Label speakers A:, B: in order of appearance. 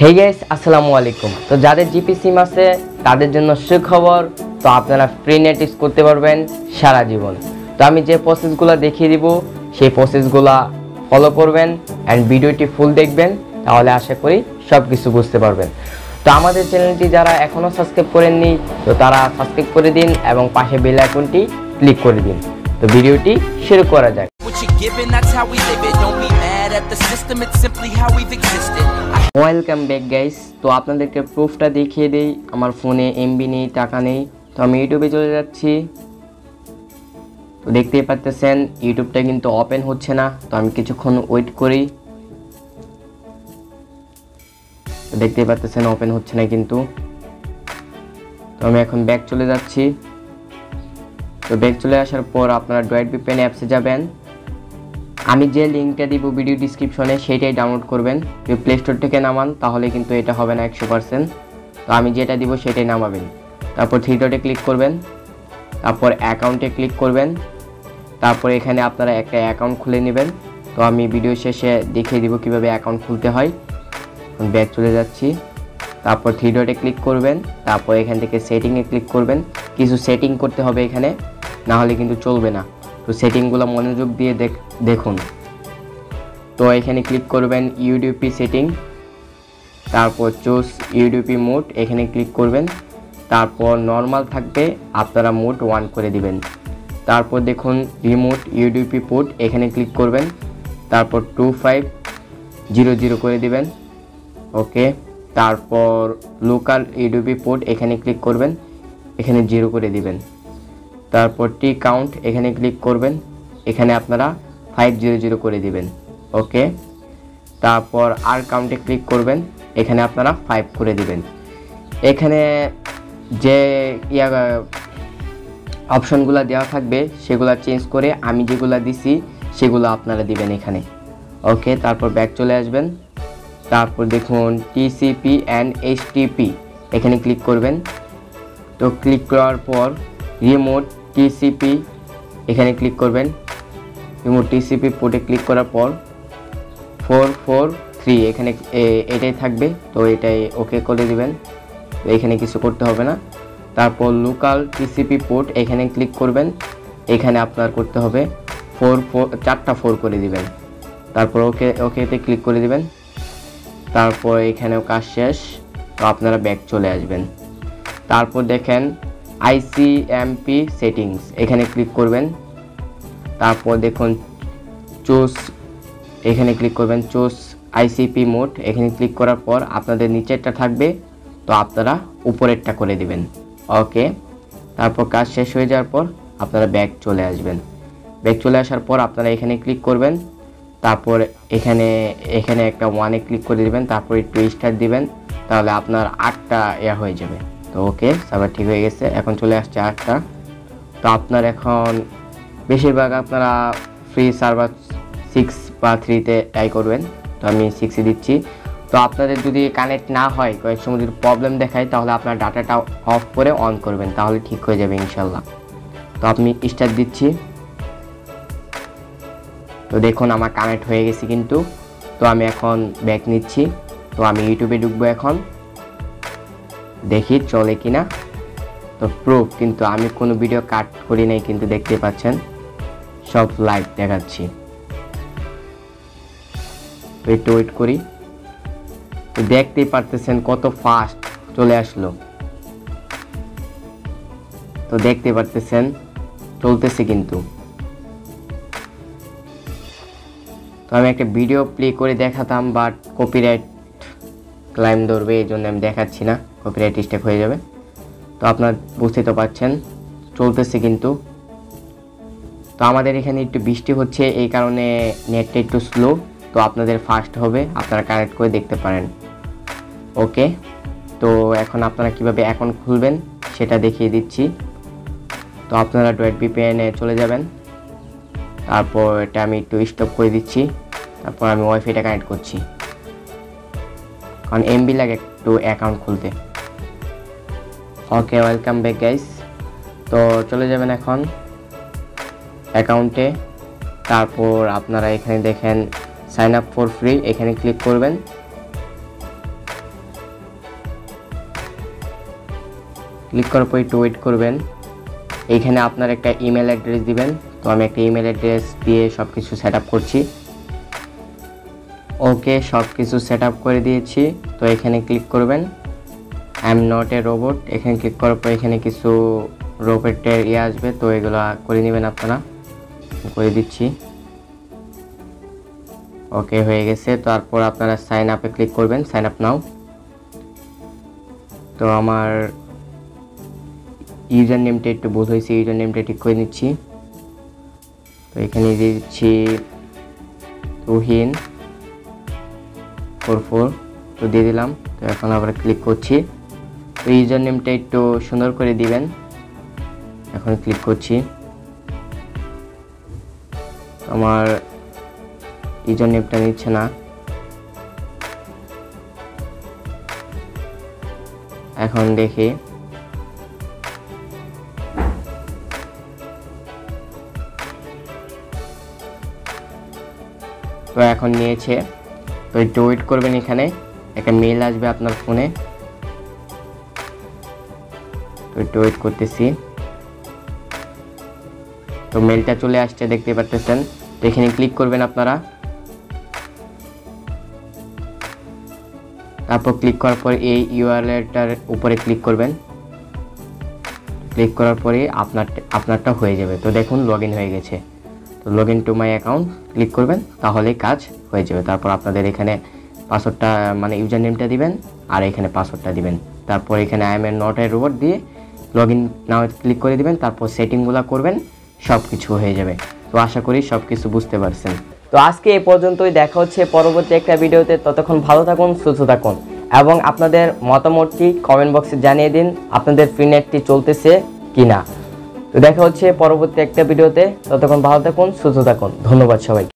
A: Hey guys আসসালামু আলাইকুম। তো যাদের জিপি সিম আছে তাদের জন্য সুখবর, তো আপনারা ফ্রি নেট ইউজ করতে পারবেন সারা জীবন। তো আমি যে প্রসেসগুলো দেখিয়ে দিব সেই প্রসেসগুলো ফলো করবেন অ্যান্ড ভিডিওটি ফুল দেখবেন, তাহলে আশা করি সব কিছু বুঝতে পারবেন। তো আমাদের চ্যানেলটি যারা এখনও সাবস্ক্রাইব করেননি তো তারা সাবস্ক্রাইব করে দিন এবং পাশে বেল আইকনটি ক্লিক করে দিন। তো ভিডিওটি শুরু করা যাক। Welcome back guys. তো আপনাদেরকে প্রুফটা দেখিয়ে দেই। আমার ফোনে এমবি নেই, টাকা নেই, তো আমি ইউটিউবে চলে যাচ্ছি। তো দেখতেই পাচ্ছেন ইউটিউবটা কিন্তু ওপেন হচ্ছে না, তো আমি কিছুক্ষণ ওয়েট করি। তো দেখতেই পাচ্ছেন ওপেন হচ্ছে না কিন্তু। তো আমি এখন ব্যাক চলে যাচ্ছি। তো ব্যাক চলে আসার পর আপনারা ড্রয়েড ভিপিএন অ্যাপসে যাবেন। আমি যে লিঙ্কটা দিব ভিডিও ডিসক্রিপশনে সেইটাই ডাউনলোড করবেন। যদি প্লে স্টোর থেকে নামান তাহলে কিন্তু এটা হবে না 100%। তো আমি যেটা দিব সেটাই নামাবেন। তারপর থ্রি ডটে ক্লিক করবেন, তারপর অ্যাকাউন্টে ক্লিক করবেন, তারপর এখানে আপনারা একটা অ্যাকাউন্ট খুলে নেবেন। তো আমি ভিডিও শেষে দেখিয়ে দিব কিভাবে অ্যাকাউন্ট খুলতে হয়। ব্যাক চলে যাচ্ছি, তারপর থ্রি ডটে ক্লিক করবেন, তারপর এখান থেকে সেটিংয়ে ক্লিক করবেন। কিছু সেটিং করতে হবে এখানে, না হলে কিন্তু চলবে না। তো সেটিংগুলো মনোযোগ দিয়ে দেখুন। তো এখানে ক্লিক করবেন ইউডিপি সেটিং, তারপর চুজ ইউডিপি মোড, এখানে ক্লিক করবেন। তারপর নর্মাল থাকবে, আপনারা মোড 1 করে দিবেন। তারপর দেখুন রিমোট ইউডিপি পোর্ট, এখানে ক্লিক করবেন। তারপর 2500 করে দিবেন, ওকে। তারপর লোকাল ইউডিপি পোর্ট, এখানে ক্লিক করবেন, এখানে 0 করে দিবেন। তারপর টি কাউন্ট, এখানে ক্লিক করবেন, এখানে আপনারা 500 করে দিবেন, ওকে। তারপর আর কাউন্টে ক্লিক করবেন, এখানে আপনারা 5 করে দিবেন। এখানে যে অপশনগুলো দেওয়া থাকবে সেগুলো চেঞ্জ করে আমি যেগুলো দিছি সেগুলো আপনারা দিবেন এখানে, ওকে। তারপর ব্যাক চলে আসবেন। তারপর দেখুন টিসিপি অ্যান্ড এইচটিপি, এখানে ক্লিক করবেন। তো ক্লিক করার পর রিমোট টিসিপি, এখানে ক্লিক করবেন। রিমোট টিসিপি পোর্টে ক্লিক করার পর 443 এখানে এটাই থাকবে, তো এটাই ওকে করে দিবেন। তো এখানে কিছু করতে হবে না। তারপর লোকাল টিসিপি পোর্ট, এখানে ক্লিক করবেন, এখানে আপনার করতে হবে 4 করে দিবেন। তারপর ওকেতে ক্লিক করে দিবেন। তারপর এখানেও কাজ শেষ, তো আপনারা ব্যাক চলে আসবেন। তারপর দেখেন আইসিএমপি সেটিংস, এখানে ক্লিক করবেন। তারপর দেখুন চুজ, এখানে ক্লিক করবেন, চুজ আইসিপি মোড, এখানে ক্লিক করার পর আপনাদের নিচেরটা থাকবে, তো আপনারা উপরেরটা করে দিবেন, ওকে। তারপর কাজ শেষ হয়ে যাওয়ার পর আপনারা ব্যাক চলে আসবেন। ব্যাক চলে আসার পর আপনারা এখানে ক্লিক করবেন। তারপর এখানে একটা 1-এ ক্লিক করে দিবেন, তারপর একটু স্টার দিবেন, তাহলে আপনার 8টা হয়ে যাবে। তো ওকে, সার্ভার ঠিক হয়ে গেছে, এখন চলে আসছে 8টা। তো আপনার এখন বেশিরভাগ আপনারা ফ্রি সার্ভার 6 বা 3-তে ট্রাই করবেন। তো আমি 6-এ দিচ্ছি। তো আপনাদের যদি কানেক্ট না হয়, কয়েক সময় যদি প্রবলেম দেখায়, তাহলে আপনার ডাটাটা অফ করে অন করবেন, তাহলে ঠিক হয়ে যাবে ইনশাল্লাহ। তো আমি স্টার দিচ্ছি। তো দেখুন আমার কানেক্ট হয়ে গেছে কিন্তু। তো আমি এখন ব্যাক নিচ্ছি। তো আমি ইউটিউবে ঢুকবো এখন, দেখি চলে কিনা। তো প্রুফ কিন্তু আমি কোনো ভিডিও কাট করি নাই কিন্তু, দেখতে পাচ্ছেন সব লাইভ দেখাচ্ছি। তো একটু ওয়েট করি। তো দেখতেই পারতেছেন কত ফাস্ট চলে আসলো। তো দেখতে পারতেছেন চলতেছে কিন্তু। তো আমি একটা ভিডিও প্লে করে দেখাতাম, বাট কপিরাইট ক্লাইম ধরবে, এই জন্য আমি দেখাচ্ছি না, কপিরাইট স্ট্রাইক হয়ে যাবে। তো আপনার বুঝতে তো পারছেন চলতেছে কিন্তু। তো আমাদের এখানে একটু বৃষ্টি হচ্ছে, এই কারণে নেটটা একটু স্লো। তো আপনাদের ফাস্ট হবে, আপনারা কানেক্ট করে দেখতে পারেন, ওকে। তো এখন আপনারা কিভাবে অ্যাকাউন্ট খুলবেন সেটা দেখিয়ে দিচ্ছি। তো আপনারা ড্রয়েড ভিপিএনে চলে যাবেন। তারপর এটা আমি একটু স্টপ করে দিচ্ছি। তারপর আমি ওয়াইফাইটা কানেক্ট করছি, কারণ এমবি লাগে একটু অ্যাকাউন্ট খুলতে, ওকে। Welcome back guys. তো চলে যাবেন এখন অ্যাকাউন্টে। তারপর আপনারা এখানে দেখেন সাইন আপ ফর ফ্রি, এখানে ক্লিক করবেন। ক্লিক করার পর একটু ওয়েট করবেন। এইখানে আপনার একটা ইমেল অ্যাড্রেস দিবেন। তো আমি একটা ইমেল অ্যাড্রেস দিয়ে সব কিছু সেট আপ করছি। ওকে, সব কিছু সেট আপ করে দিয়েছি। তো এখানে ক্লিক করবেন I am not a robot, এখানে ক্লিক করার পর এখানে কিছু রোবটের আসবে, তো এগুলো করে নেবেন আপনারা। করে দিচ্ছি। ওকে, হয়ে গেছে। তারপর আপনারা সাইন আপে ক্লিক করবেন, সাইন আপ নাও। তো আমার ইউজার নেমটা একটু ভুল হয়েছে, ইউজার নেমটা ঠিক করে নিচ্ছি। তো এখানে দিয়ে দিচ্ছি তুহিন44, তো দিয়ে দিলাম। তো এখন আবার ক্লিক করছি। তো ইউজার নেমটা একটু সুন্দর করে দিবেন। এখন ক্লিক করছি। আমার ইউজার নেমটা নিচ্ছে না। এখন দেখি। তো এখন নিয়েছে। তো একটু ওয়েট করবেন, এখানে একটা মেল আসবে আপনার ফোনে। তো একটু ওয়েট করতেছি। তো মেলটা চলে আসছে, দেখতে পারতেছেন। তো এখানে ক্লিক করবেন আপনারা। তারপর ক্লিক করার পর এই ইউআরএলটার উপরে ক্লিক করবেন। ক্লিক করার পরে আপনারটা হয়ে যাবে। তো দেখুন লগইন হয়ে গেছে। তো login to my account click করবেন, তাহলেই কাজ হয়ে যাবে। তারপর আপনাদের এখানে পাসওয়ার্ডটা মানে ইউজার নেমটা দিবেন আর এখানে পাসওয়ার্ডটা দিবেন। তারপর এখানে I am not a robot দিয়ে লগইন নাও ক্লিক করে দিবেন। তারপর সেটিংগুলো করবেন, সব কিছু হয়ে যাবে। তো আশা করি সব কিছু বুঝতে পারছেন। তো আজকে এই পর্যন্তই, দেখা হচ্ছে পরবর্তী একটা ভিডিওতে। ততক্ষণ ভালো থাকুন, সুস্থ থাকুন এবং আপনাদের মতামতটি কমেন্ট বক্সে জানিয়ে দিন আপনাদের ফ্রি নেটটি চলতেছে কিনা। তো দেখা হচ্ছে পরবর্তী একটা ভিডিওতে। ততক্ষণ ভালো থাকুন, সুস্থ থাকুন। ধন্যবাদ সবাইকে।